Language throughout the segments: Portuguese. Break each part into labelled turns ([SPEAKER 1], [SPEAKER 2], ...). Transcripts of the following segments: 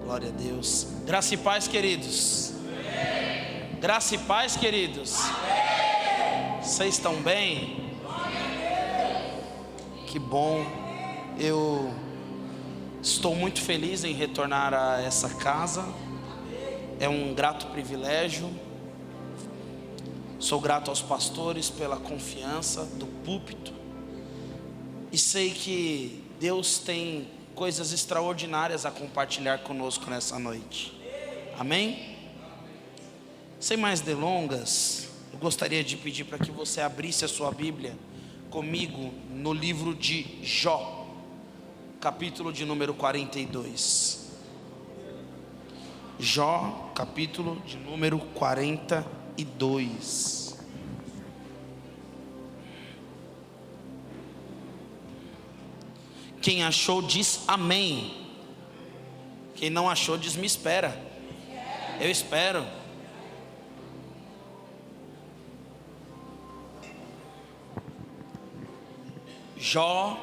[SPEAKER 1] Glória a Deus. Graça e paz, queridos. Amém. Graça e paz, queridos. Amém. Vocês estão bem? Que bom. Eu estou muito feliz em retornar a essa casa. É um grato privilégio. Sou grato aos pastores pela confiança do púlpito. E sei que Deus tem coisas extraordinárias a compartilhar conosco nessa noite. Amém? Sem mais delongas, eu gostaria de pedir para que você abrisse a sua Bíblia comigo no livro de Jó, capítulo de número 42. Jó, capítulo de número 42. Quem achou diz amém. Quem não achou diz me espera. Eu espero. Jó,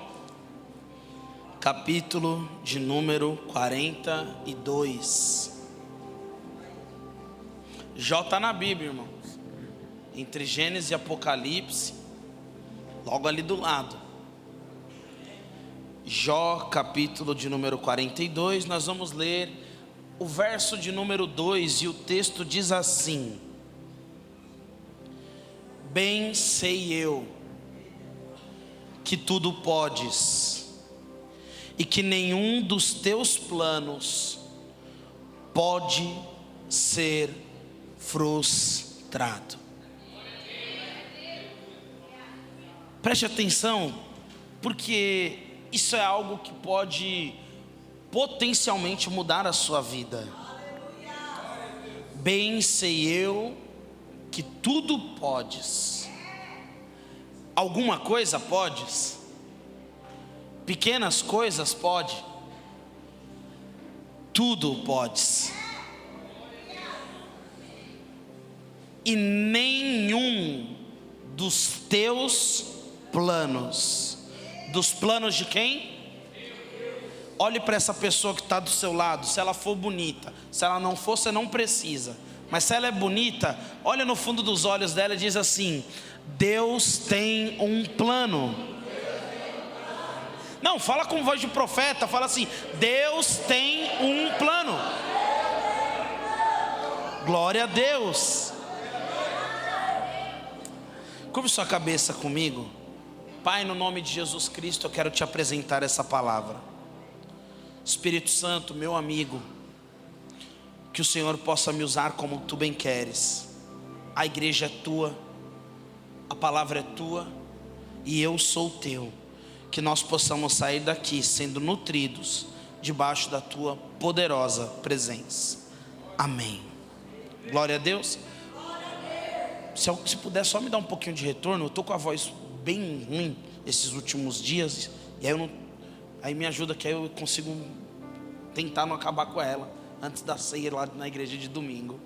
[SPEAKER 1] capítulo de número 42. Jó está na Bíblia, irmãos. Entre Gênesis e Apocalipse, logo ali do lado. Jó, capítulo de número 42, nós vamos ler o verso de número 2 e o texto diz assim: bem sei eu que tudo podes e que nenhum dos teus planos pode ser frustrado. Preste atenção, porque isso é algo que pode potencialmente mudar a sua vida. Bem sei eu que tudo podes. Alguma coisa podes? Pequenas coisas pode? Tudo podes. E nenhum dos teus planos. Dos planos de quem? Olhe para essa pessoa que está do seu lado. Se ela for bonita, se ela não for, você não precisa. Mas se ela é bonita, olha no fundo dos olhos dela e diz assim: Deus tem um plano. Não, fala com voz de profeta. Fala assim: Deus tem um plano. Glória a Deus. Curve sua cabeça comigo. Pai, no nome de Jesus Cristo, eu quero te apresentar essa palavra. Espírito Santo, meu amigo, que o Senhor possa me usar como tu bem queres. A igreja é tua, a palavra é tua e eu sou teu. Que nós possamos sair daqui sendo nutridos debaixo da tua poderosa presença. Amém. Glória a Deus. Se puder só me dar um pouquinho de retorno, eu estou com a voz bem ruim esses últimos dias, e aí me ajuda, que aí eu consigo tentar não acabar com ela antes da ceia lá na igreja de domingo.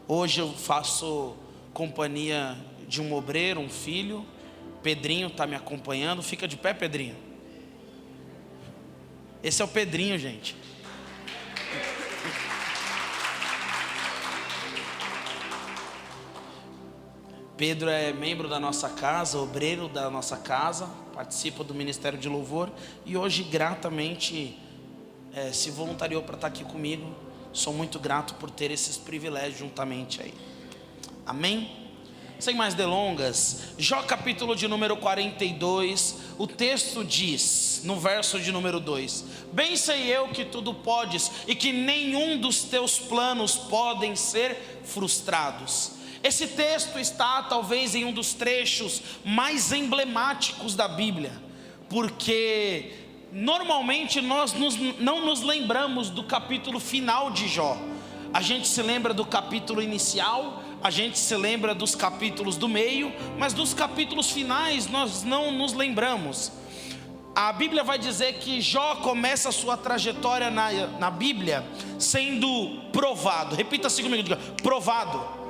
[SPEAKER 1] Hoje eu faço companhia de um obreiro, um filho. Pedrinho está me acompanhando. Fica de pé, Pedrinho. Esse é o Pedrinho, gente. Pedro é membro da nossa casa, obreiro da nossa casa, participa do Ministério de Louvor e hoje gratamente se voluntariou para estar aqui comigo. Sou muito grato por ter esses privilégios juntamente aí. Amém? Sem mais delongas, Jó capítulo de número 42, o texto diz, no verso de número 2: bem sei eu que tudo podes e que nenhum dos teus planos podem ser frustrados. Esse texto está talvez em um dos trechos mais emblemáticos da Bíblia, porque normalmente nós não nos lembramos do capítulo final de Jó. A gente se lembra do capítulo inicial, a gente se lembra dos capítulos do meio, mas dos capítulos finais nós não nos lembramos. A Bíblia vai dizer que Jó começa a sua trajetória na Bíblia sendo provado. Repita assim comigo, diga: provado.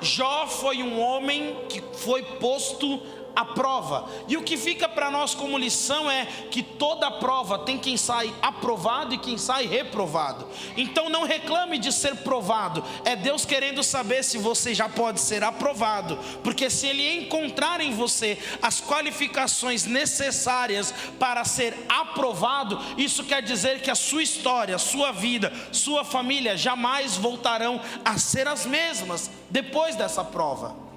[SPEAKER 1] Jó foi um homem que foi posto a prova. E o que fica para nós como lição é que toda prova tem quem sai aprovado e quem sai reprovado. Então não reclame de ser provado, é Deus querendo saber se você já pode ser aprovado, porque se Ele encontrar em você as qualificações necessárias para ser aprovado, isso quer dizer que a sua história, sua vida, sua família jamais voltarão a ser as mesmas depois dessa prova.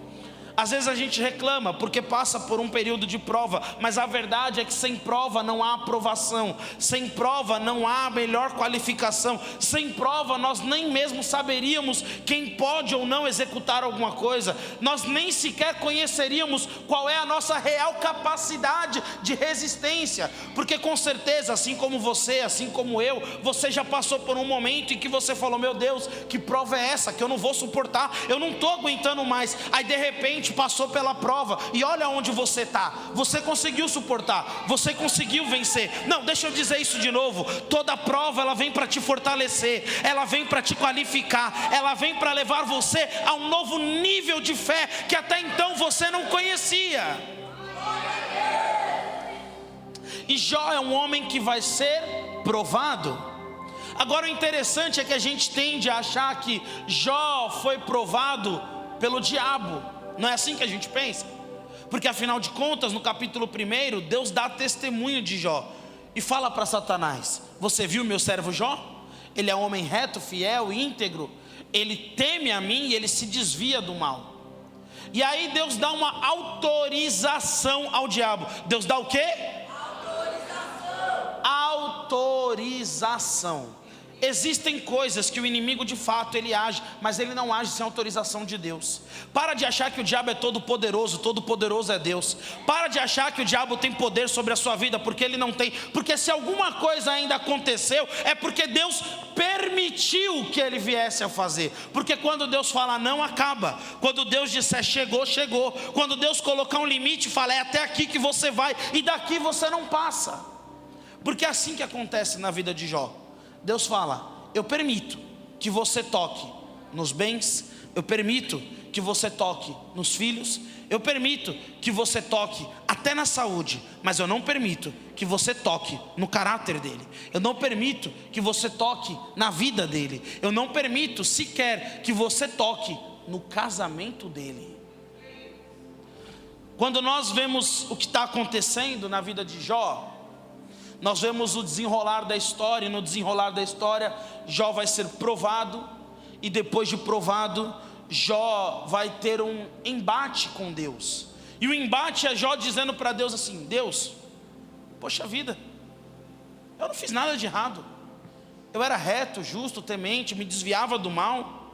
[SPEAKER 1] Às vezes a gente reclama porque passa por um período de prova, mas a verdade é que sem prova não há aprovação, sem prova não há melhor qualificação, sem prova nós nem mesmo saberíamos quem pode ou não executar alguma coisa, nós nem sequer conheceríamos qual é a nossa real capacidade de resistência, porque com certeza, assim como você, assim como eu, você já passou por um momento em que você falou: meu Deus, que prova é essa que eu não vou suportar, eu não estou aguentando mais. Aí de repente passou pela prova e olha onde você está. Você conseguiu suportar, você conseguiu vencer. Não, deixa eu dizer isso de novo: toda prova ela vem para te fortalecer, ela vem para te qualificar, ela vem para levar você a um novo nível de fé que até então você não conhecia. E Jó é um homem que vai ser provado. Agora o interessante é que a gente tende a achar que Jó foi provado pelo diabo. Não é assim que a gente pensa? Porque afinal de contas, no capítulo 1, Deus dá testemunho de Jó e fala para Satanás: você viu meu servo Jó? Ele é um homem reto, fiel, íntegro, ele teme a mim e ele se desvia do mal. E aí Deus dá uma autorização ao diabo. Deus dá o quê? Autorização. Existem coisas que o inimigo de fato ele age, mas ele não age sem autorização de Deus. Para de achar que o diabo é todo poderoso é Deus. Para de achar que o diabo tem poder sobre a sua vida, porque ele não tem. Porque se alguma coisa ainda aconteceu, é porque Deus permitiu que ele viesse a fazer. Porque quando Deus fala não, acaba. Quando Deus disser chegou, chegou. Quando Deus colocar um limite, fala é até aqui que você vai e daqui você não passa. Porque é assim que acontece na vida de Jó. Deus fala: eu permito que você toque nos bens, eu permito que você toque nos filhos, eu permito que você toque até na saúde, mas eu não permito que você toque no caráter dele, eu não permito que você toque na vida dele, eu não permito sequer que você toque no casamento dele. Quando nós vemos o que está acontecendo na vida de Jó, nós vemos o desenrolar da história, e no desenrolar da história, Jó vai ser provado, e depois de provado, Jó vai ter um embate com Deus. E o embate é Jó dizendo para Deus assim: Deus, poxa vida, eu não fiz nada de errado, eu era reto, justo, temente, me desviava do mal.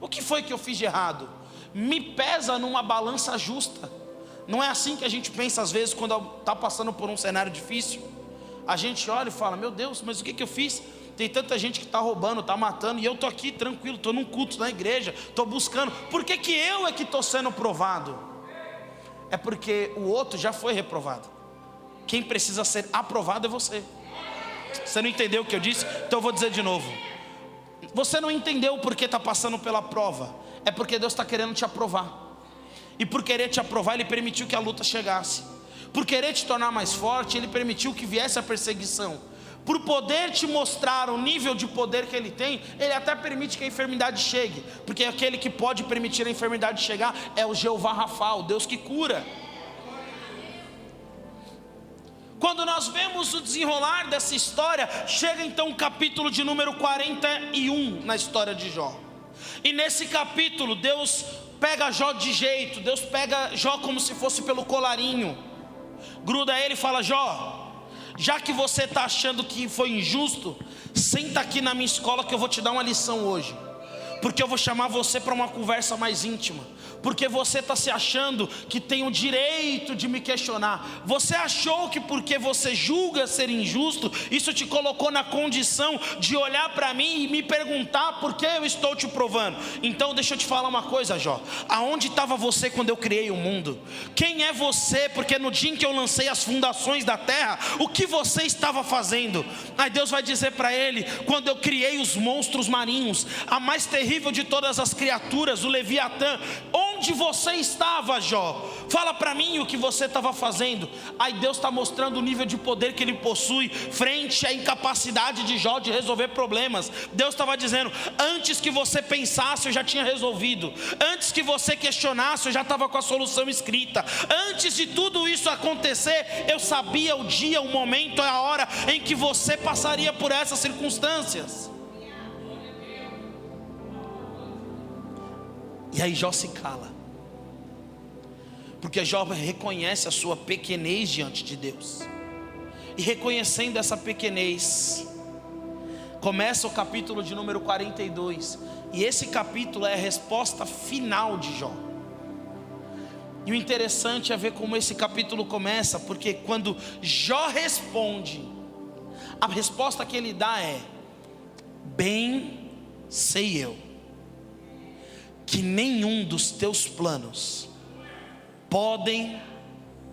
[SPEAKER 1] O que foi que eu fiz de errado? Me pesa numa balança justa. Não é assim que a gente pensa às vezes quando está passando por um cenário difícil. A gente olha e fala: meu Deus, mas o que eu fiz? Tem tanta gente que está roubando, está matando, e eu estou aqui tranquilo, estou num culto na igreja, estou buscando. Por que eu é que estou sendo provado? É porque o outro já foi reprovado. Quem precisa ser aprovado é você. Você não entendeu o que eu disse? Então eu vou dizer de novo. Você não entendeu por que está passando pela prova. É porque Deus está querendo te aprovar. E por querer te aprovar, Ele permitiu que a luta chegasse. Por querer te tornar mais forte, Ele permitiu que viesse a perseguição. Por poder te mostrar o nível de poder que Ele tem, Ele até permite que a enfermidade chegue. Porque aquele que pode permitir a enfermidade chegar é o Jeová Rafa, o Deus que cura. Quando nós vemos o desenrolar dessa história, chega então o capítulo de número 41 na história de Jó. E nesse capítulo, Deus pega Jó de jeito, Deus pega Jó como se fosse pelo colarinho, gruda ele e fala: Jó, já que você está achando que foi injusto, senta aqui na minha escola que eu vou te dar uma lição hoje. Porque eu vou chamar você para uma conversa mais íntima. Porque você está se achando que tem o direito de me questionar. Você achou que porque você julga ser injusto, isso te colocou na condição de olhar para mim e me perguntar por que eu estou te provando. Então deixa eu te falar uma coisa, Jó. Aonde estava você quando eu criei o mundo? Quem é você? Porque no dia em que eu lancei as fundações da terra, o que você estava fazendo? Aí Deus vai dizer para ele: quando eu criei os monstros marinhos, a mais terrível de todas as criaturas, o Leviatã, onde onde você estava, Jó? Fala para mim o que você estava fazendo. Aí Deus está mostrando o nível de poder que Ele possui frente à incapacidade de Jó de resolver problemas. Deus estava dizendo: antes que você pensasse, eu já tinha resolvido. Antes que você questionasse, eu já estava com a solução escrita. Antes de tudo isso acontecer, eu sabia o dia, o momento, a hora em que você passaria por essas circunstâncias. E aí Jó se cala, porque Jó reconhece a sua pequenez diante de Deus. E reconhecendo essa pequenez, começa o capítulo de número 42. E esse capítulo é a resposta final de Jó. E o interessante é ver como esse capítulo começa, porque quando Jó responde, a resposta que ele dá é: bem sei eu que nenhum dos teus planos podem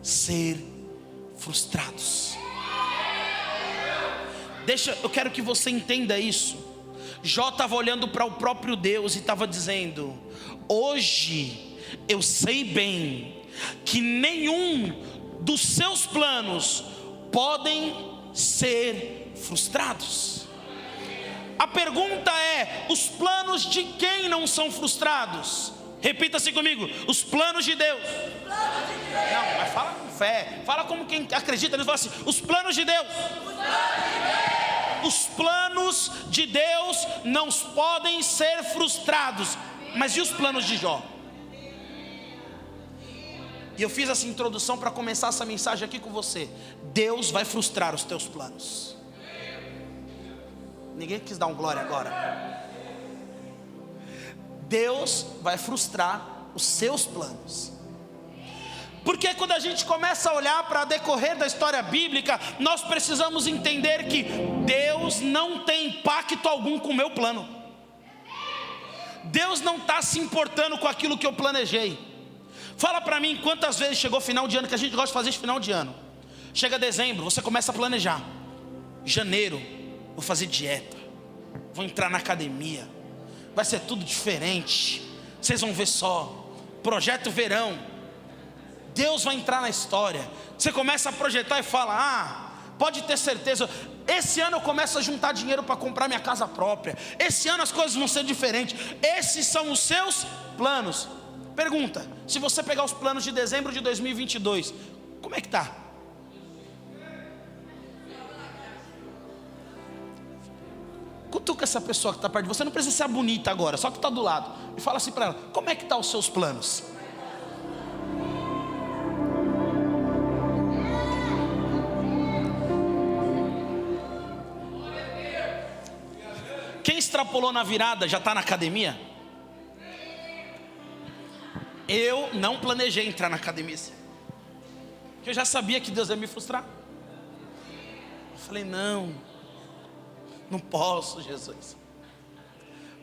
[SPEAKER 1] ser frustrados. Eu quero que você entenda isso. Jó estava olhando para o próprio Deus e estava dizendo: hoje eu sei bem que nenhum dos seus planos podem ser frustrados. A pergunta é: os planos de quem não são frustrados? Repita assim comigo: os planos de Deus. Não, mas fala com fé, fala como quem acredita nisso. Fala assim: os planos de Deus. Os planos de Deus não podem ser frustrados. Mas e os planos de Jó? E eu fiz essa introdução para começar essa mensagem aqui com você. Deus vai frustrar os teus planos. Ninguém quis dar um glória agora. Deus vai frustrar os seus planos. Porque quando a gente começa a olhar para decorrer da história bíblica, nós precisamos entender que Deus não tem pacto algum com o meu plano. Deus não está se importando com aquilo que eu planejei. Fala para mim quantas vezes chegou final de ano, que a gente gosta de fazer esse final de ano. Chega dezembro, você começa a planejar. Janeiro, vou fazer dieta, vou entrar na academia, vai ser tudo diferente. Vocês vão ver só, projeto verão, Deus vai entrar na história. Você começa a projetar e fala: pode ter certeza, esse ano eu começo a juntar dinheiro para comprar minha casa própria. Esse ano as coisas vão ser diferentes. Esses são os seus planos. Pergunta: se você pegar os planos de dezembro de 2022, como é que está? Cutuca essa pessoa que está perto de você. Não precisa ser bonita agora, só que está do lado, e fala assim para ela: como é que estão os seus planos? Quem extrapolou na virada já está na academia? Eu não planejei entrar na academia, porque eu já sabia que Deus ia me frustrar. Eu falei: não posso, Jesus.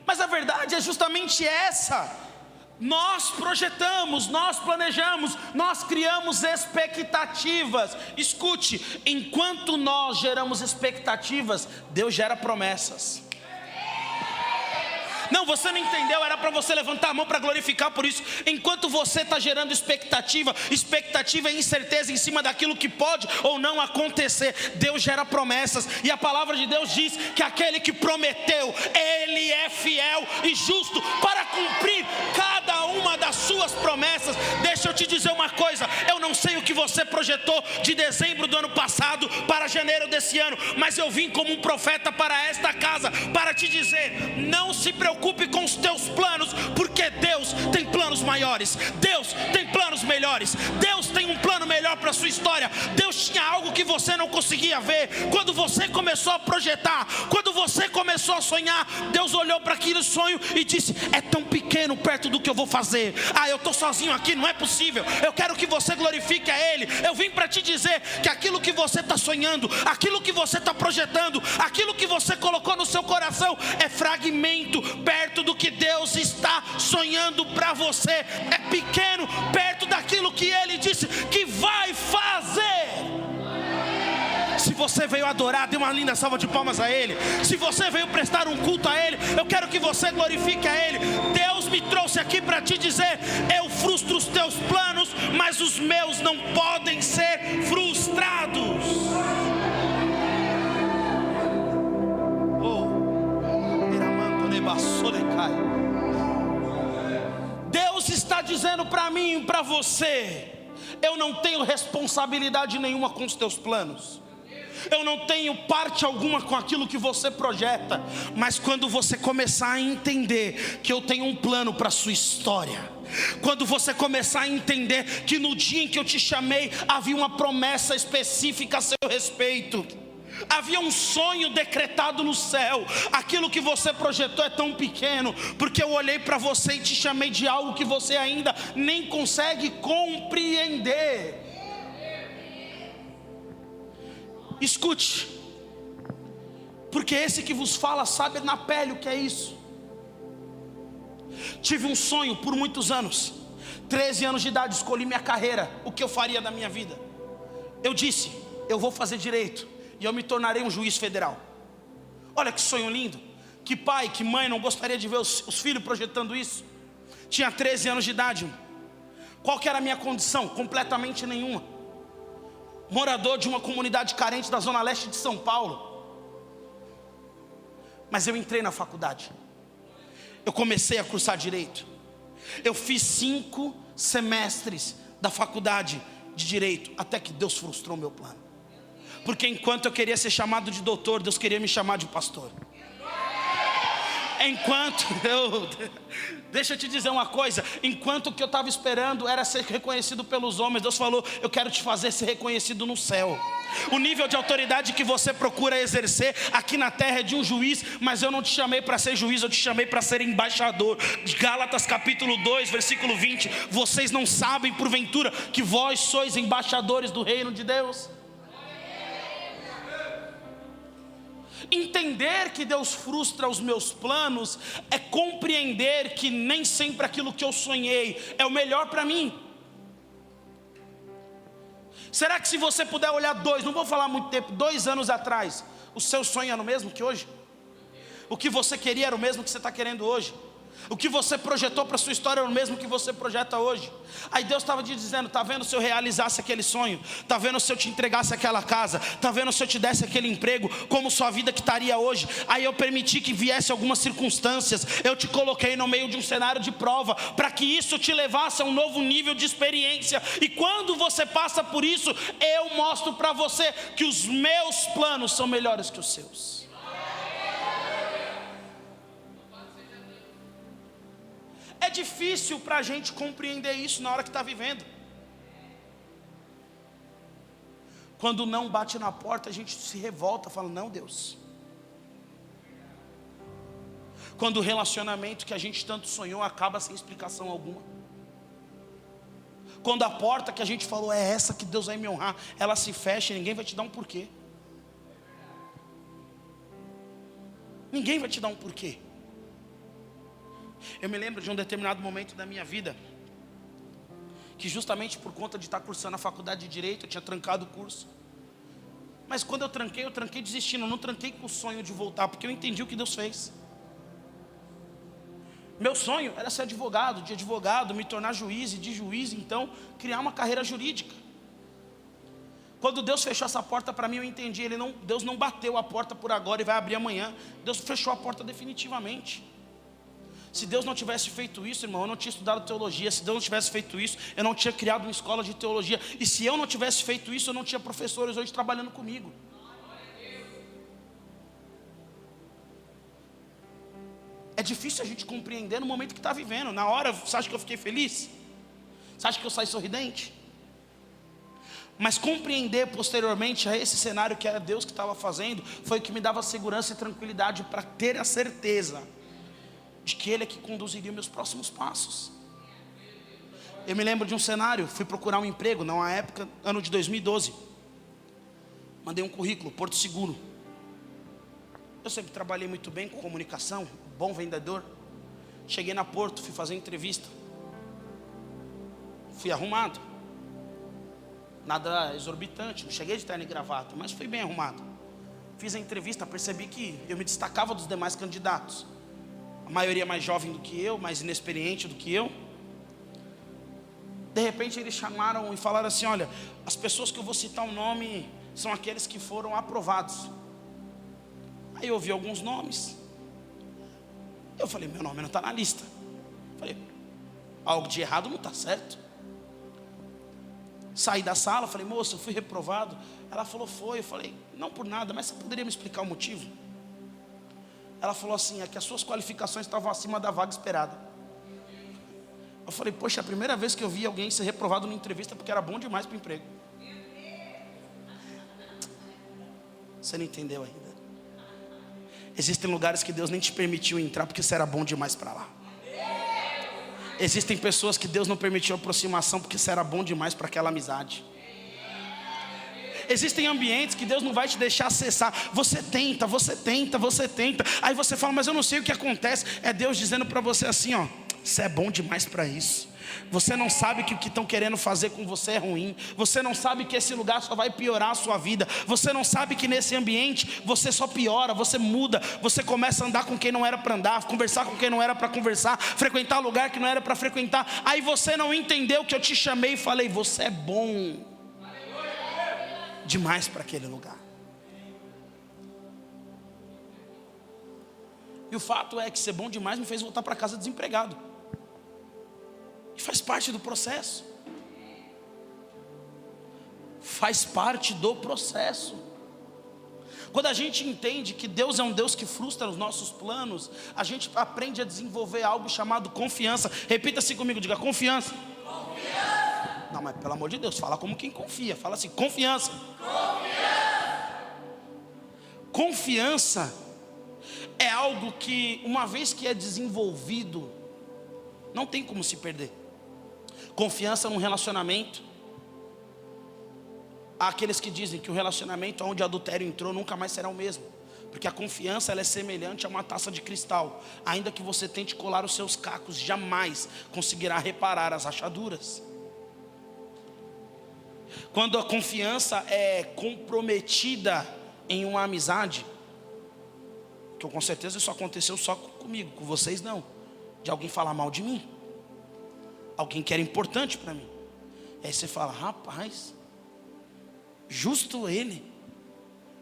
[SPEAKER 1] Mas a verdade é justamente essa. Nós projetamos, nós planejamos, nós criamos expectativas. Escute, enquanto nós geramos expectativas, Deus gera promessas. Não, você não entendeu, era para você levantar a mão para glorificar por isso. Enquanto você está gerando expectativa é incerteza em cima daquilo que pode ou não acontecer. Deus gera promessas, e a palavra de Deus diz que aquele que prometeu, Ele é fiel e justo para cumprir cada uma das suas promessas. Deixa eu te dizer uma coisa: eu não sei o que você projetou de dezembro do ano passado para janeiro desse ano, mas eu vim como um profeta para esta casa para te dizer: não se preocupe com os teus planos, porque Deus tem planos maiores, Deus tem planos melhores, Deus tem um plano melhor para a sua história. Deus tinha algo que você não conseguia ver. Quando você começou a projetar, quando você começou a sonhar, Deus olhou para aquele sonho e disse: é tão pequeno perto do que eu vou fazer. Eu estou sozinho aqui, não é possível. Eu quero que você glorifique a Ele. Eu vim para te dizer que aquilo que você está sonhando, aquilo que você está projetando, aquilo que você colocou no seu coração é fragmento perto do que Deus está sonhando para você. É pequeno perto daquilo que Ele disse que vai fazer. Se você veio adorar, dê uma linda salva de palmas a Ele. Se você veio prestar um culto a Ele, eu quero que você glorifique a Ele. Deus me trouxe aqui para te dizer: eu frustro os teus planos, mas os meus não podem ser frustrados. Deus está dizendo para mim e para você: eu não tenho responsabilidade nenhuma com os teus planos, eu não tenho parte alguma com aquilo que você projeta. Mas quando você começar a entender que eu tenho um plano para a sua história, quando você começar a entender que no dia em que eu te chamei havia uma promessa específica a seu respeito, havia um sonho decretado no céu, aquilo que você projetou é tão pequeno, porque eu olhei para você e te chamei de algo que você ainda nem consegue compreender. Escute, porque esse que vos fala sabe na pele o que é isso. Tive um sonho por muitos anos, 13 anos de idade, escolhi minha carreira, o que eu faria da minha vida. Eu disse: eu vou fazer direito e eu me tornarei um juiz federal. Olha que sonho lindo. Que pai, que mãe não gostaria de ver os filhos projetando isso? Tinha 13 anos de idade. Qual que era a minha condição? Completamente nenhuma. Morador de uma comunidade carente da zona leste de São Paulo. Mas eu entrei na faculdade. Eu comecei a cursar direito. Eu fiz 5 semestres da faculdade de direito, até que Deus frustrou meu plano. Porque enquanto eu queria ser chamado de doutor, Deus queria me chamar de pastor. Deixa eu te dizer uma coisa: enquanto o que eu estava esperando era ser reconhecido pelos homens, Deus falou: eu quero te fazer ser reconhecido no céu. O nível de autoridade que você procura exercer aqui na terra é de um juiz, mas eu não te chamei para ser juiz, eu te chamei para ser embaixador. Gálatas capítulo 2, versículo 20: vocês não sabem porventura que vós sois embaixadores do reino de Deus? Entender que Deus frustra os meus planos é compreender que nem sempre aquilo que eu sonhei é o melhor para mim. Será que se você puder olhar não vou falar muito tempo, 2 anos atrás, o seu sonho era o mesmo que hoje? O que você queria era o mesmo que você está querendo hoje? O que você projetou para a sua história era o mesmo que você projeta hoje? Aí Deus estava te dizendo: está vendo se eu realizasse aquele sonho? Está vendo se eu te entregasse aquela casa? Está vendo se eu te desse aquele emprego? Como sua vida que estaria hoje? Aí eu permiti que viesse algumas circunstâncias, eu te coloquei no meio de um cenário de prova, para que isso te levasse a um novo nível de experiência. E quando você passa por isso, eu mostro para você que os meus planos são melhores que os seus. É difícil para a gente compreender isso na hora que está vivendo. Quando não bate na porta, a gente se revolta, fala: não, Deus. Quando o relacionamento que a gente tanto sonhou acaba sem explicação alguma. Quando a porta que a gente falou é essa que Deus vai me honrar, ela se fecha e ninguém vai te dar um porquê. Ninguém vai te dar um porquê. Eu me lembro de um determinado momento da minha vida, que justamente por conta de estar cursando a faculdade de Direito, eu tinha trancado o curso. Mas quando eu tranquei desistindo, eu não tranquei com o sonho de voltar, porque eu entendi o que Deus fez. Meu sonho era ser advogado, de advogado, me tornar juiz, e de juiz, então, criar uma carreira jurídica. Quando Deus fechou essa porta para mim, eu entendi, Deus não bateu a porta por agora e vai abrir amanhã. Deus fechou a porta definitivamente. Se Deus não tivesse feito isso, irmão, eu não tinha estudado teologia. Se Deus não tivesse feito isso, eu não tinha criado uma escola de teologia. E se eu não tivesse feito isso, eu não tinha professores hoje trabalhando comigo. É difícil a gente compreender no momento que está vivendo. Na hora, você acha que eu fiquei feliz? Você acha que eu saí sorridente? Mas compreender posteriormente a esse cenário que era Deus que estava fazendo, foi o que me dava segurança e tranquilidade para ter a certeza de que Ele é que conduziria meus próximos passos. Eu me lembro de um cenário, fui procurar um emprego, na época, ano de 2012. Mandei um currículo, Porto Seguro. Eu sempre trabalhei muito bem com comunicação, bom vendedor. Cheguei na Porto, fui fazer entrevista. Fui arrumado. Nada exorbitante, não cheguei de terno e gravata, mas fui bem arrumado. Fiz a entrevista, percebi que eu me destacava dos demais candidatos. A maioria mais jovem do que eu, mais inexperiente do que eu. De repente eles chamaram e falaram assim: olha, as pessoas que eu vou citar o nome são aqueles que foram aprovados. Aí eu ouvi alguns nomes. Eu falei: meu nome não está na lista. Falei: algo de errado não está certo. Saí da sala, falei: moça, eu fui reprovado. Ela falou: foi. Eu falei: não por nada, mas você poderia me explicar o motivo? Ela falou assim: é que as suas qualificações estavam acima da vaga esperada. Eu falei: poxa, é a primeira vez que eu vi alguém ser reprovado numa entrevista porque era bom demais para o emprego. Você não entendeu ainda. Existem lugares que Deus nem te permitiu entrar porque você era bom demais para lá. Existem pessoas que Deus não permitiu aproximação porque você era bom demais para aquela amizade. Existem ambientes que Deus não vai te deixar acessar. Você tenta. Aí você fala: mas eu não sei o que acontece. É Deus dizendo para você assim: ó, você é bom demais para isso. Você não sabe que o que estão querendo fazer com você é ruim. Você não sabe que esse lugar só vai piorar a sua vida. Você não sabe que nesse ambiente você só piora, você muda. Você começa a andar com quem não era para andar, conversar com quem não era para conversar, frequentar lugar que não era para frequentar. Aí você não entendeu que eu te chamei e falei: você é bom demais para aquele lugar. E o fato é que ser bom demais me fez voltar para casa desempregado. E faz parte do processo. Faz parte do processo. Quando a gente entende que Deus é um Deus que frustra os nossos planos, a gente aprende a desenvolver algo chamado confiança. Repita-se comigo, diga: confiança. Confiança. Não, mas pelo amor de Deus, fala como quem confia. Fala assim: confiança. Confiança. Confiança é algo que, uma vez que é desenvolvido, não tem como se perder. Confiança num relacionamento. Há aqueles que dizem que o relacionamento onde o adultério entrou nunca mais será o mesmo, porque a confiança, ela é semelhante a uma taça de cristal. Ainda que você tente colar os seus cacos, jamais conseguirá reparar as rachaduras. Quando a confiança é comprometida em uma amizade, que com certeza isso aconteceu só comigo, com vocês não, de alguém falar mal de mim, alguém que era importante para mim. Aí você fala: rapaz, justo ele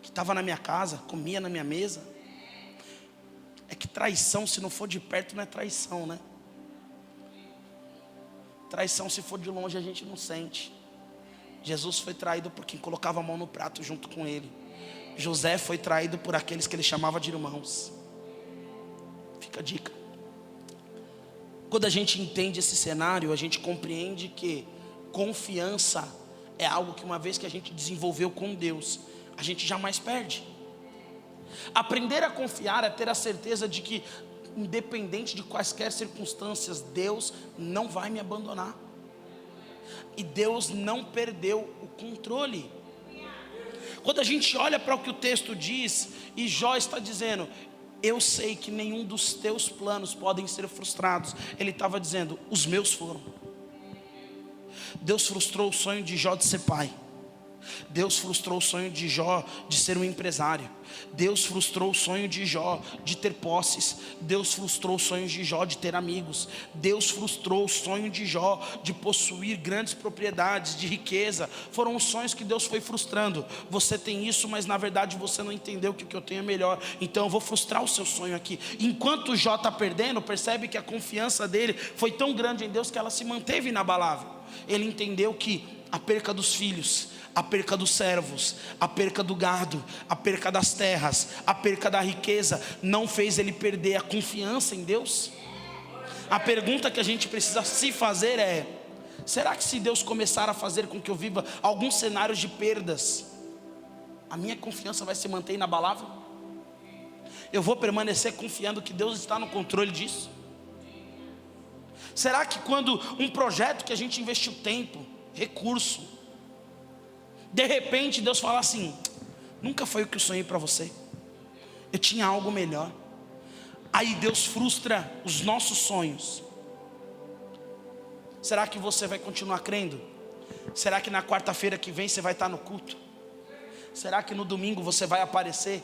[SPEAKER 1] que estava na minha casa, comia na minha mesa. É que traição, se não for de perto, não é traição, né? Traição, se for de longe, a gente não sente. Jesus foi traído por quem colocava a mão no prato junto com ele. José foi traído por aqueles que ele chamava de irmãos. Fica a dica. Quando a gente entende esse cenário, a gente compreende que confiança é algo que, uma vez que a gente desenvolveu com Deus, a gente jamais perde. Aprender a confiar é ter a certeza de que, independente de quaisquer circunstâncias, Deus não vai me abandonar. E Deus não perdeu o controle. Quando a gente olha para o que o texto diz, e Jó está dizendo: eu sei que nenhum dos teus planos podem ser frustrados. Ele estava dizendo: os meus foram. Deus frustrou o sonho de Jó de ser pai. Deus frustrou o sonho de Jó de ser um empresário. Deus frustrou o sonho de Jó de ter posses. Deus frustrou o sonho de Jó de ter amigos. Deus frustrou o sonho de Jó de possuir grandes propriedades, de riqueza. Foram os sonhos que Deus foi frustrando. Você tem isso, mas na verdade você não entendeu que o que eu tenho é melhor. Então eu vou frustrar o seu sonho aqui. Enquanto Jó está perdendo, percebe que a confiança dele foi tão grande em Deus que ela se manteve inabalável. Ele entendeu que a perca dos filhos, a perca dos servos, a perca do gado, a perca das terras, a perca da riqueza, não fez ele perder a confiança em Deus. A pergunta que a gente precisa se fazer é: será que se Deus começar a fazer com que eu viva alguns cenários de perdas, a minha confiança vai se manter inabalável? Eu vou permanecer confiando que Deus está no controle disso? Será que quando um projeto que a gente investiu tempo, recurso, de repente Deus fala assim: nunca foi o que eu sonhei para você, eu tinha algo melhor. Aí Deus frustra os nossos sonhos. Será que você vai continuar crendo? Será que na quarta-feira que vem você vai estar no culto? Será que no domingo você vai aparecer?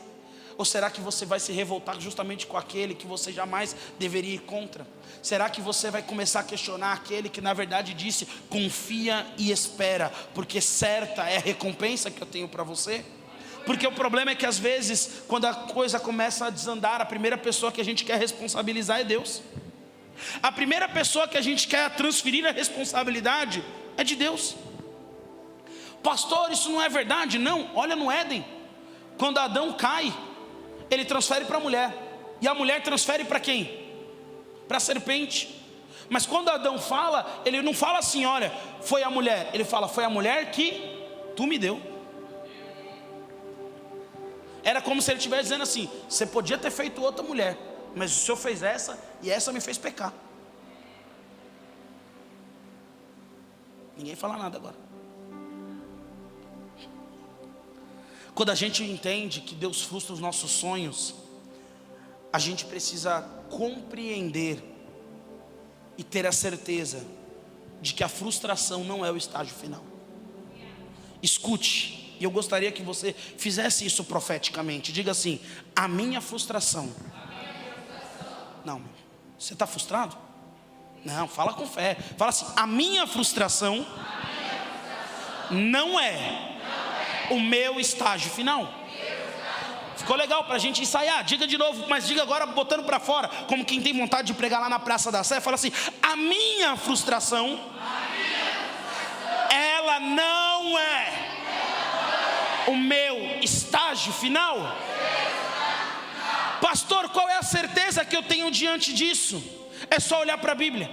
[SPEAKER 1] Ou será que você vai se revoltar justamente com aquele que você jamais deveria ir contra? Será que você vai começar a questionar aquele que na verdade disse: confia e espera, porque certa é a recompensa que eu tenho para você? Porque o problema é que às vezes, quando a coisa começa a desandar, a primeira pessoa que a gente quer responsabilizar é Deus. A primeira pessoa que a gente quer transferir a responsabilidade é de Deus. Pastor, isso não é verdade? Não, olha no Éden. Quando Adão cai, ele transfere para a mulher. E a mulher transfere para quem? Para a serpente. Mas quando Adão fala, ele não fala assim: olha, foi a mulher. Ele fala: foi a mulher que tu me deu. Era como se ele estivesse dizendo assim: você podia ter feito outra mulher, mas o Senhor fez essa, e essa me fez pecar. Ninguém fala nada agora. Quando a gente entende que Deus frustra os nossos sonhos, a gente precisa compreender e ter a certeza de que a frustração não é o estágio final. Escute, e eu gostaria que você fizesse isso profeticamente. Diga assim: a minha frustração. Não, você está frustrado? Não, fala com fé. Fala assim: a minha frustração não é o meu estágio final. Ficou legal para a gente ensaiar? Diga de novo, mas diga agora botando para fora, como quem tem vontade de pregar lá na Praça da Sé. Fala assim: a minha frustração, ela não é o meu estágio final. Pastor, qual é a certeza que eu tenho diante disso? É só olhar para a Bíblia.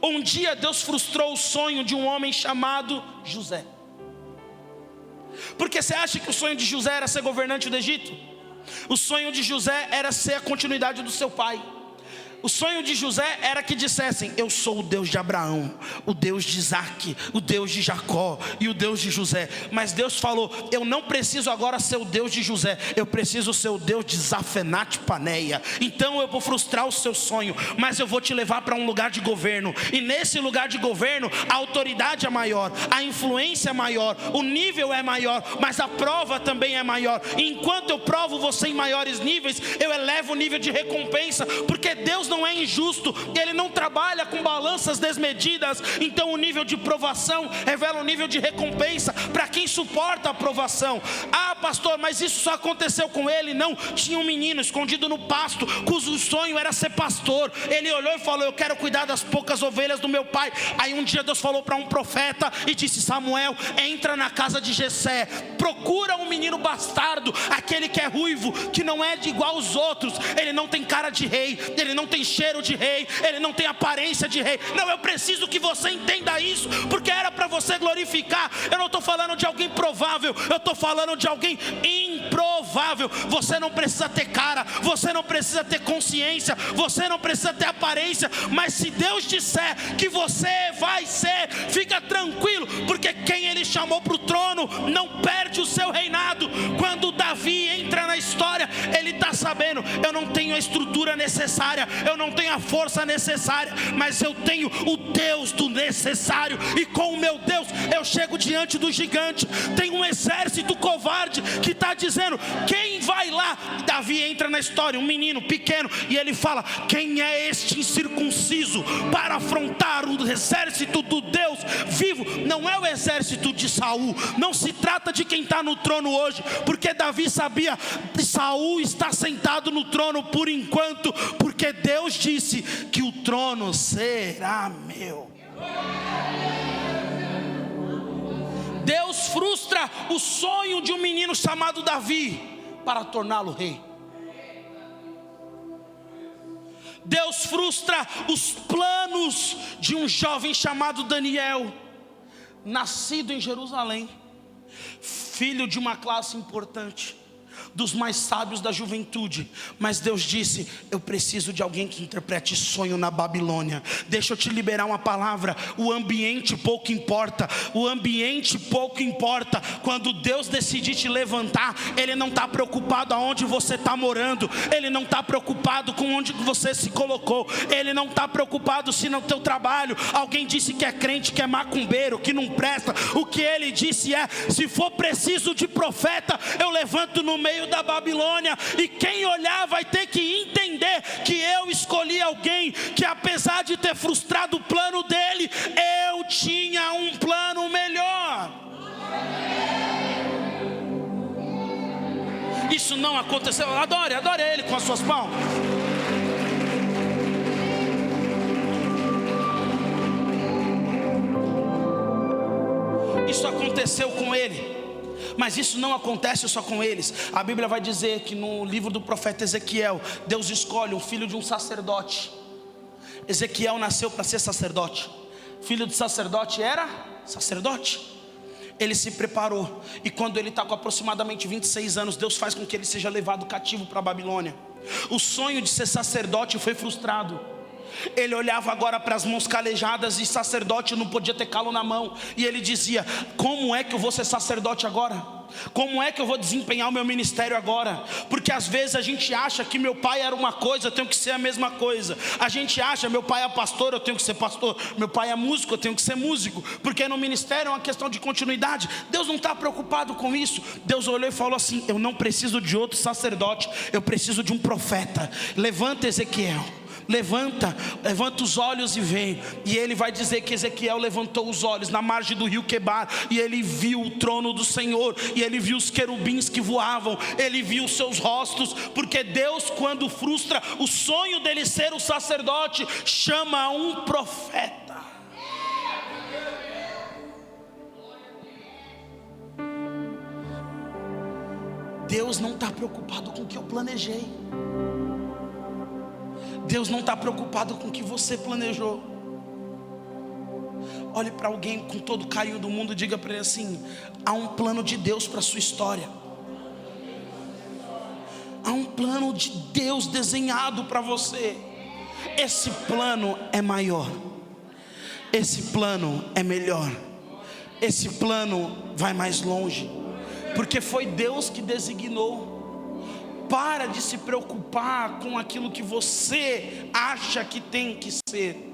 [SPEAKER 1] Um dia Deus frustrou o sonho de um homem chamado José. Porque você acha que o sonho de José era ser governante do Egito? O sonho de José era ser a continuidade do seu pai. O sonho de José era que dissessem: eu sou o Deus de Abraão, o Deus de Isaac, o Deus de Jacó e o Deus de José. Mas Deus falou: eu não preciso agora ser o Deus de José, eu preciso ser o Deus de Zafenate Paneia. Então eu vou frustrar o seu sonho, mas eu vou te levar para um lugar de governo. E nesse lugar de governo, a autoridade é maior, a influência é maior, o nível é maior, mas a prova também é maior. E enquanto eu provo você em maiores níveis, eu elevo o nível de recompensa, porque Deus não é injusto, Ele não trabalha com balanças desmedidas. Então o nível de provação revela o nível de recompensa para quem suporta a provação. Ah, pastor, mas isso só aconteceu com ele? Não, tinha um menino escondido no pasto, cujo sonho era ser pastor. Ele olhou e falou: eu quero cuidar das poucas ovelhas do meu pai. Aí um dia Deus falou para um profeta e disse: Samuel, entra na casa de Jessé, procura um menino bastardo, aquele que é ruivo, que não é igual aos outros, ele não tem cara de rei, ele não tem cheiro de rei, ele não tem aparência de rei. Não, eu preciso que você entenda isso, porque era para você glorificar. Eu não estou falando de alguém provável, eu estou falando de alguém improvável. Você não precisa ter cara, você não precisa ter consciência, você não precisa ter aparência, mas se Deus disser que você vai ser, fica tranquilo, porque quem Ele chamou para o trono não perde o seu reinado. Quando Davi entra na história, ele está sabendo: eu não tenho a estrutura necessária, eu não tenho a força necessária, mas eu tenho o Deus do necessário, e com o meu Deus eu chego diante do gigante. Tem um exército covarde que está dizendo: quem vai lá? E Davi entra na história, um menino pequeno, e ele fala: quem é este incircunciso para afrontar o exército do Deus vivo? Não é o exército de Saul, não se trata de quem está no trono hoje, porque Davi sabia que Saul está sentado no trono por enquanto, porque Deus disse que o trono será meu. Deus frustra o sonho de um menino chamado Davi para torná-lo rei. Deus frustra os planos de um jovem chamado Daniel, nascido em Jerusalém, filho de uma classe importante, dos mais sábios da juventude. Mas Deus disse: eu preciso de alguém que interprete sonho na Babilônia. Deixa eu te liberar uma palavra. O ambiente pouco importa. O ambiente pouco importa. Quando Deus decidir te levantar, Ele não está preocupado aonde você está morando. Ele não está preocupado com onde você se colocou. Ele não está preocupado se no teu trabalho alguém disse que é crente, que é macumbeiro, que não presta. O que Ele disse é: se for preciso de profeta, eu levanto no meio da Babilônia, e quem olhar vai ter que entender que eu escolhi alguém que, apesar de ter frustrado o plano dele, eu tinha um plano melhor. Isso não aconteceu. Adore Ele com as suas palmas. Isso aconteceu com ele. Mas isso não acontece só com eles. A Bíblia vai dizer que no livro do profeta Ezequiel, Deus escolhe um filho de um sacerdote. Ezequiel nasceu para ser sacerdote. Filho de sacerdote era sacerdote. Ele se preparou, e quando ele está com aproximadamente 26 anos, Deus faz com que ele seja levado cativo para a Babilônia. O sonho de ser sacerdote foi frustrado. Ele olhava agora para as mãos calejadas, e sacerdote não podia ter calo na mão. E ele dizia: como é que eu vou ser sacerdote agora? Como é que eu vou desempenhar o meu ministério agora? Porque às vezes a gente acha que meu pai era uma coisa, eu tenho que ser a mesma coisa. A gente acha: meu pai é pastor, eu tenho que ser pastor. Meu pai é músico, eu tenho que ser músico. Porque no ministério é uma questão de continuidade. Deus não está preocupado com isso. Deus olhou e falou assim: eu não preciso de outro sacerdote, eu preciso de um profeta. Levanta, Ezequiel. Levanta os olhos e vem. E ele vai dizer que Ezequiel levantou os olhos na margem do rio Quebar, e ele viu o trono do Senhor, e ele viu os querubins que voavam, ele viu os seus rostos. Porque Deus, quando frustra o sonho dele ser o sacerdote, chama um profeta. Deus não está preocupado com o que eu planejei. Deus não está preocupado com o que você planejou. Olhe para alguém com todo o carinho do mundo e diga para ele assim: há um plano de Deus para a sua história. Há um plano de Deus desenhado para você. Esse plano é maior. Esse plano é melhor. Esse plano vai mais longe. Porque foi Deus que designou. Para de se preocupar com aquilo que você acha que tem que ser.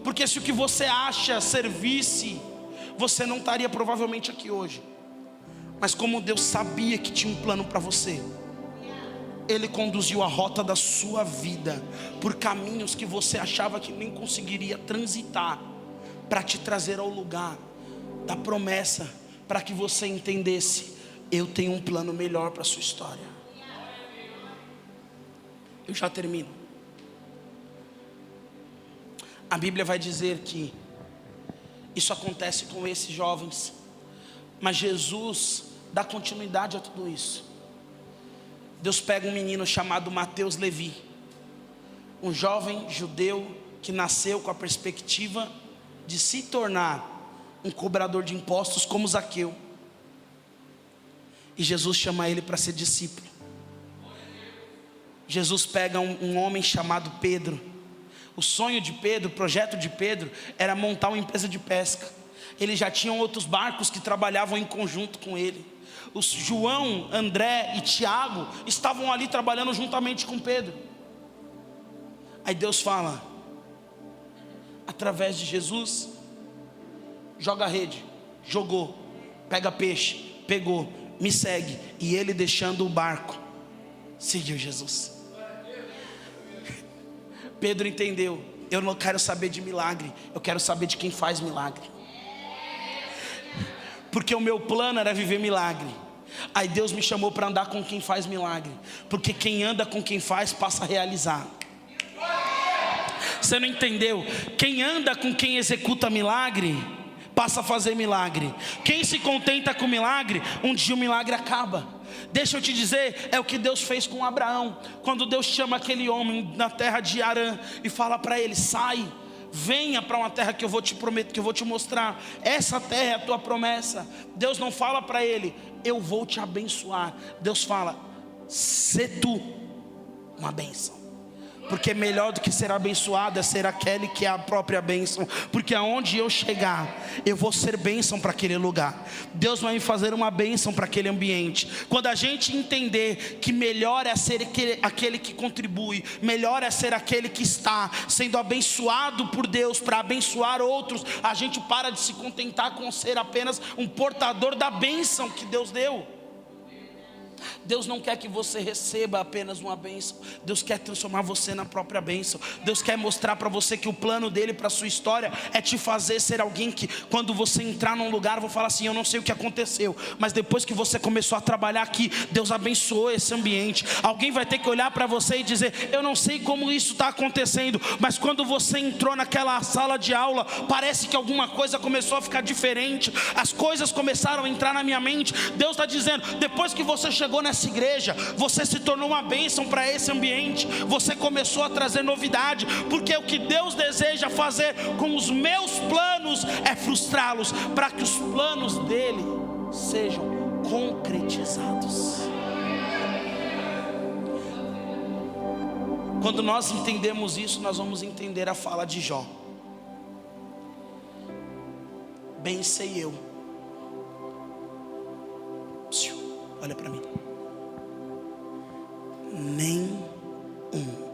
[SPEAKER 1] Porque se o que você acha servisse, você não estaria provavelmente aqui hoje. Mas como Deus sabia que tinha um plano para você, Ele conduziu a rota da sua vida por caminhos que você achava que nem conseguiria transitar, para te trazer ao lugar da promessa, para que você entendesse: eu tenho um plano melhor para a sua história. Eu já termino. A Bíblia vai dizer que isso acontece com esses jovens, mas Jesus dá continuidade a tudo isso. Deus pega um menino chamado Mateus Levi, um jovem judeu que nasceu com a perspectiva de se tornar um cobrador de impostos como Zaqueu, e Jesus chama ele para ser discípulo. Jesus pega um homem chamado Pedro. O sonho de Pedro, o projeto de Pedro, era montar uma empresa de pesca. Ele já tinha outros barcos que trabalhavam em conjunto com ele. Os João, André e Tiago estavam ali trabalhando juntamente com Pedro. Aí Deus fala, através de Jesus: joga a rede. Jogou. Pega peixe. Pegou. Me segue. E ele, deixando o barco, seguiu Jesus. Pedro entendeu: eu não quero saber de milagre, eu quero saber de quem faz milagre. Porque o meu plano era viver milagre. Aí Deus me chamou para andar com quem faz milagre. Porque quem anda com quem faz passa a realizar. Você não entendeu? Quem anda com quem executa milagre passa a fazer milagre. Quem se contenta com milagre, um dia o milagre acaba. Deixa eu te dizer, é o que Deus fez com Abraão. Quando Deus chama aquele homem na terra de Harã e fala para ele: sai, venha para uma terra que eu vou te prometer, que eu vou te mostrar. Essa terra é a tua promessa. Deus não fala para ele, eu vou te abençoar. Deus fala, sê tu uma bênção. Porque melhor do que ser abençoado é ser aquele que é a própria bênção. Porque aonde eu chegar, eu vou ser bênção para aquele lugar. Deus vai me fazer uma bênção para aquele ambiente. Quando a gente entender que melhor é ser aquele que contribui, melhor é ser aquele que está sendo abençoado por Deus para abençoar outros, a gente para de se contentar com ser apenas um portador da bênção que Deus deu. Deus não quer que você receba apenas uma bênção. Deus quer transformar você na própria bênção. Deus quer mostrar para você que o plano dele para a sua história é te fazer ser alguém que, quando você entrar num lugar, vou falar assim, eu não sei o que aconteceu, mas depois que você começou a trabalhar aqui, Deus abençoou esse ambiente. Alguém vai ter que olhar para você e dizer, eu não sei como isso está acontecendo, mas quando você entrou naquela sala de aula, parece que alguma coisa começou a ficar diferente. As coisas começaram a entrar na minha mente. Deus está dizendo, depois que você chegou nessa igreja, você se tornou uma bênção para esse ambiente. Você começou a trazer novidade, porque o que Deus deseja fazer com os meus planos é frustrá-los, para que os planos dele sejam concretizados. Quando nós entendemos isso, nós vamos entender a fala de Jó. Bem sei eu, olha para mim, nem um,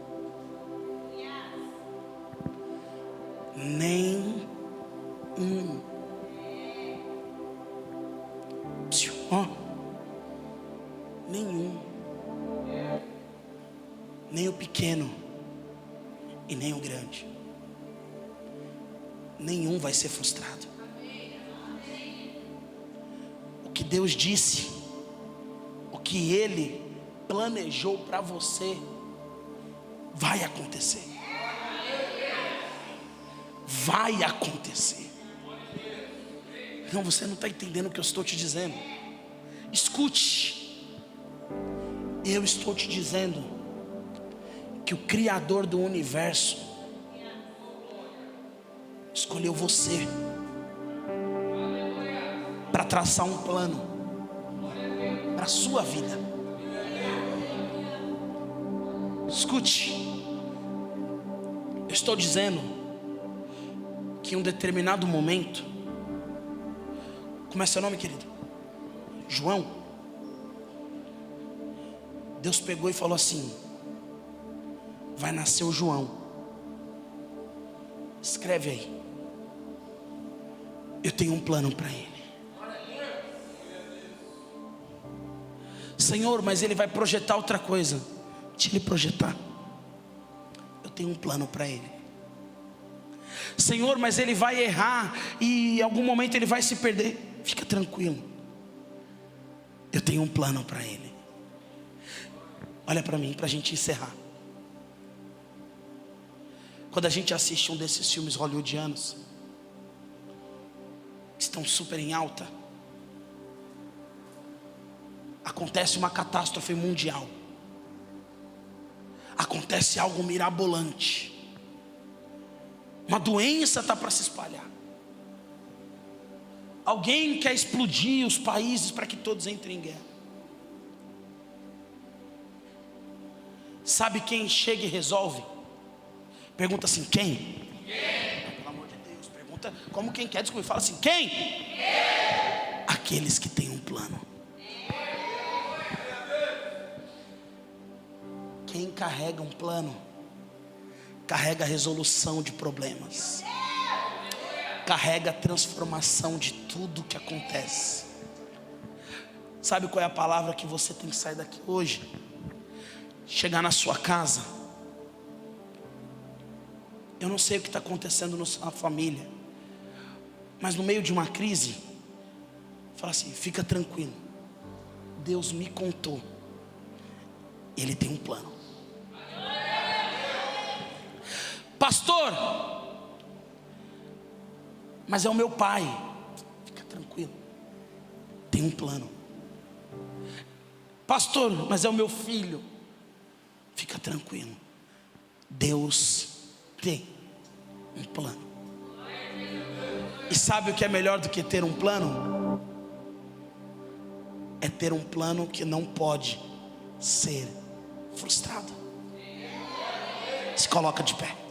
[SPEAKER 1] nenhum, nem o pequeno e nem o grande, nenhum vai ser frustrado. O que Deus disse, o que Ele planejou para você, vai acontecer. Vai acontecer. Não, você não está entendendo o que eu estou te dizendo. Escute. Eu estou te dizendo que o Criador do universo escolheu você para traçar um plano para a sua vida. Escute, eu estou dizendo que em um determinado momento, como é seu nome, querido? João. Deus pegou e falou assim, vai nascer o João. Escreve aí, eu tenho um plano para ele. Senhor, mas ele vai projetar outra coisa. Deixa ele projetar. Eu tenho um plano para ele. Senhor, mas ele vai errar e em algum momento ele vai se perder. Fica tranquilo. Eu tenho um plano para ele. Olha para mim, para a gente encerrar. Quando a gente assiste um desses filmes hollywoodianos, que estão super em alta, acontece uma catástrofe mundial, acontece algo mirabolante, uma doença está para se espalhar, alguém quer explodir os países para que todos entrem em guerra. Sabe quem chega e resolve? Pergunta assim, quem? Pelo amor de Deus, pergunta como quem quer descobrir. Fala assim, quem? Aqueles que têm um plano. Quem carrega um plano, carrega a resolução de problemas, carrega a transformação de tudo que acontece. Sabe qual é a palavra que você tem que sair daqui hoje? Chegar na sua casa. Eu não sei o que está acontecendo na sua família, mas no meio de uma crise, fala assim, fica tranquilo, Deus me contou, Ele tem um plano. Pastor, mas é o meu pai. Fica tranquilo, tem um plano. Pastor, mas é o meu filho. Fica tranquilo, Deus tem Um plano. E sabe o que é melhor do que ter um plano? É ter um plano que não pode ser frustrado. Se coloca de pé.